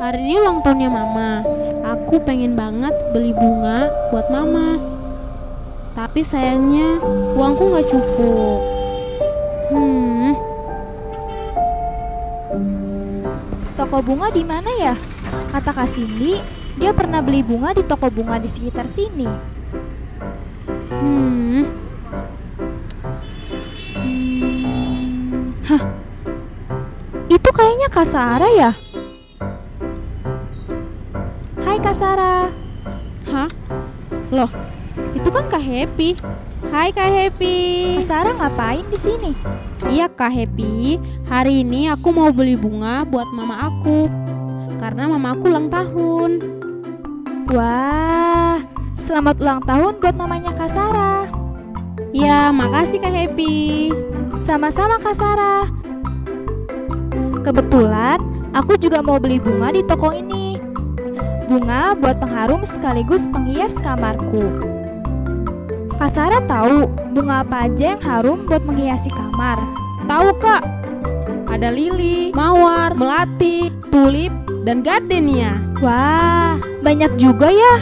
Hari ini ulang tahunnya mama. Aku pengen banget beli bunga buat mama. Tapi sayangnya uangku gak cukup. Toko bunga di mana ya? Kata Kak Cindy, dia pernah beli bunga di toko bunga di sekitar sini. Hah, itu kayaknya Kak Sarah ya? Hai Kak Sarah. Hah? Loh, itu kan Kak Happy. Hai Kak Happy. Kak Sarah ngapain di sini? Iya Kak Happy, hari ini aku mau beli bunga buat mama aku. Karena mama aku ulang tahun. Wah, selamat ulang tahun buat mamanya Kak Sarah. Ya, makasih Kak Happy. Sama-sama Kak Sarah. Kebetulan aku juga mau beli bunga di toko ini. Bunga buat pengharum sekaligus penghias kamarku. Kak Sarah tahu bunga apa aja yang harum buat menghiasi kamar? Tahu Kak, ada lili, mawar, melati, tulip, dan gardenia. Wah, banyak juga ya.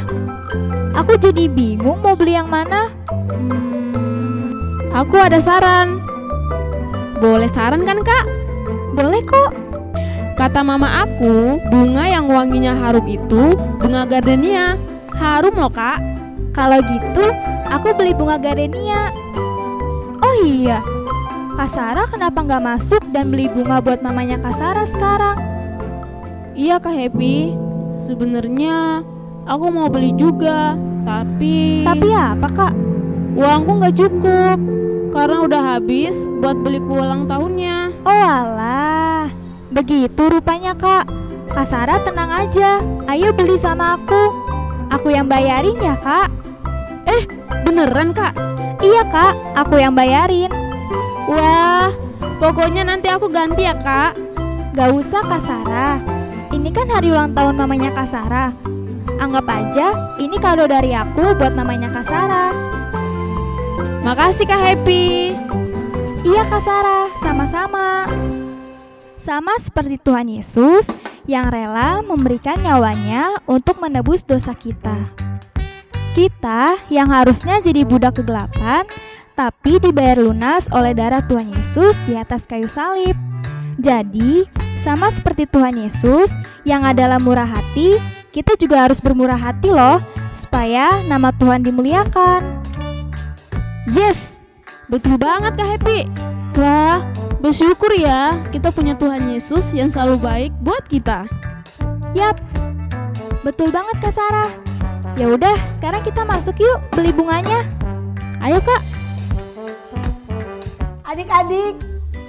Aku jadi bingung mau beli yang mana. Aku ada saran. Boleh saran kan Kak? Boleh kok. Kata mama aku, bunga yang wanginya harum itu bunga gardenia. Harum loh Kak. Kalau gitu, aku beli bunga gardenia. Oh iya, Kak Sarah kenapa nggak masuk dan beli bunga buat mamanya Kak Sarah sekarang? Iya Kak Happy, sebenarnya aku mau beli juga, tapi apa Kak? uangku nggak cukup karena udah habis buat beli kue ulang tahunnya. Oh alah, begitu rupanya Kak. Kak Sarah tenang aja, ayo beli sama aku. Aku yang bayarin ya Kak. Beneran Kak? Iya Kak, aku yang bayarin. Wah, pokoknya nanti aku ganti ya Kak. Gak usah Kak Sarah, ini kan hari ulang tahun mamanya Kak Sarah. Anggap aja ini kado dari aku buat mamanya Kak Sarah. Makasih Kak Happy. Iya Kak Sarah, sama-sama. Sama seperti Tuhan Yesus yang rela memberikan nyawanya untuk menebus dosa kita. Kita yang harusnya jadi budak kegelapan, tapi dibayar lunas oleh darah Tuhan Yesus di atas kayu salib. Jadi, sama seperti Tuhan Yesus yang adalah murah hati, kita juga harus bermurah hati loh, supaya nama Tuhan dimuliakan. Yes, betul banget Kak Happy. Wah, bersyukur ya kita punya Tuhan Yesus yang selalu baik buat kita. Yap, betul banget Kak Sarah. Ya udah, sekarang kita masuk yuk beli bunganya. Ayo Kak. Adik-adik,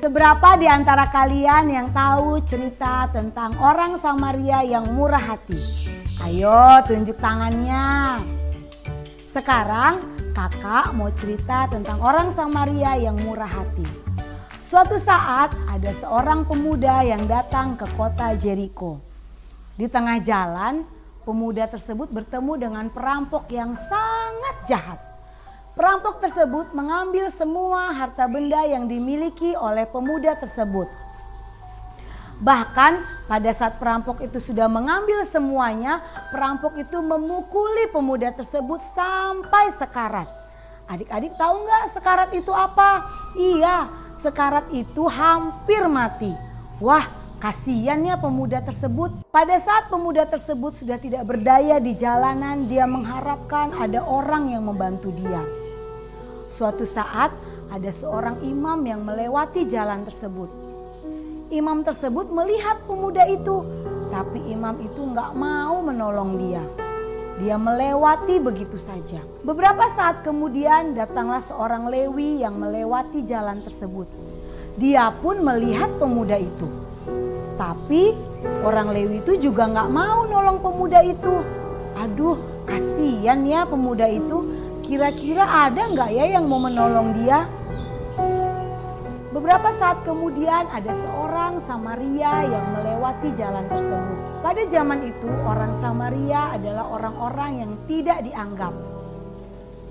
seberapa di antara kalian yang tahu cerita tentang orang Samaria yang murah hati? Ayo tunjuk tangannya. Sekarang kakak mau cerita tentang orang Samaria yang murah hati. Suatu saat ada seorang pemuda yang datang ke kota Jericho. Di tengah jalan, pemuda tersebut bertemu dengan perampok yang sangat jahat. Perampok tersebut mengambil semua harta benda yang dimiliki oleh pemuda tersebut. Bahkan pada saat perampok itu sudah mengambil semuanya, perampok itu memukuli pemuda tersebut sampai sekarat. Adik-adik tahu nggak sekarat itu apa? Iya, sekarat itu hampir mati. Wah, kasiannya pemuda tersebut. Pada saat pemuda tersebut sudah tidak berdaya di jalanan, dia mengharapkan ada orang yang membantu dia. Suatu saat ada seorang imam yang melewati jalan tersebut. Imam tersebut melihat pemuda itu, tapi imam itu nggak mau menolong dia. Dia melewati begitu saja. Beberapa saat kemudian datanglah seorang Lewi yang melewati jalan tersebut. Dia pun melihat pemuda itu. Tapi orang Lewi itu juga nggak mau nolong pemuda itu. Aduh, kasihan ya pemuda itu. Kira-kira ada nggak ya yang mau menolong dia? Beberapa saat kemudian ada seorang Samaria yang melewati jalan tersebut. Pada zaman itu orang Samaria adalah orang-orang yang tidak dianggap.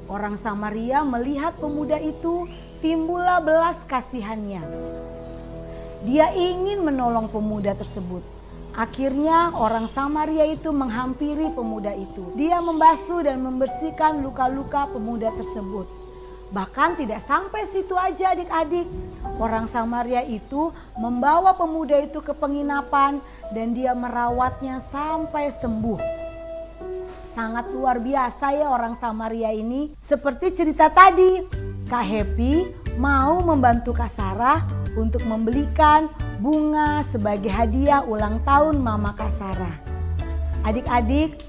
Orang Samaria melihat pemuda itu, timbullah belas kasihannya. Dia ingin menolong pemuda tersebut. Akhirnya orang Samaria itu menghampiri pemuda itu. Dia membasuh dan membersihkan luka-luka pemuda tersebut. Bahkan tidak sampai situ aja adik-adik. Orang Samaria itu membawa pemuda itu ke penginapan dan dia merawatnya sampai sembuh. Sangat luar biasa ya orang Samaria ini. Seperti cerita tadi, Kak Happy mau membantu Kak Sarah untuk membelikan bunga sebagai hadiah ulang tahun Mama Kak Sarah. Adik-adik,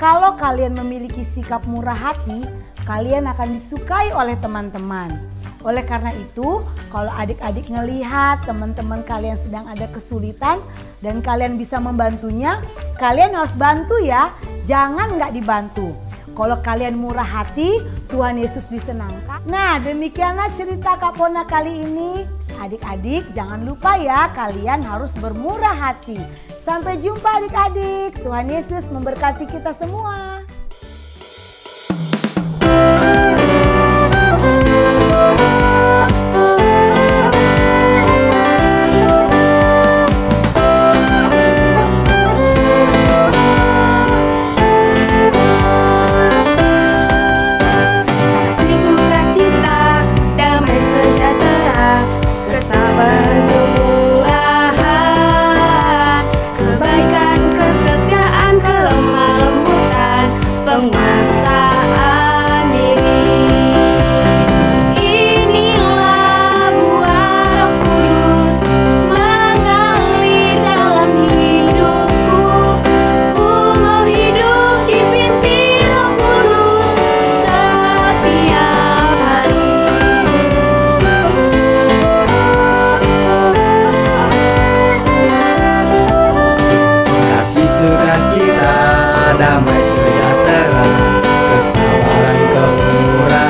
kalau kalian memiliki sikap murah hati, kalian akan disukai oleh teman-teman. Oleh karena itu, kalau adik-adik ngelihat teman-teman kalian sedang ada kesulitan dan kalian bisa membantunya, kalian harus bantu ya, jangan nggak dibantu. Kalau kalian murah hati, Tuhan Yesus disenangkan. Nah, demikianlah cerita Kak Pona kali ini. Adik-adik jangan lupa ya, kalian harus bermurah hati. Sampai jumpa adik-adik. Tuhan Yesus memberkati kita semua. Kesabaran, kemurahan, kebaikan, kesetiaan, kelemah lembutan, penguasaan diri. Inilah buah Roh Kudus mengalir dalam hidupku. Ku mau hidup dipimpin Roh Kudus setiap hari. Kasih, sukacita, damai sejahtera, kesabaran, kemurahan,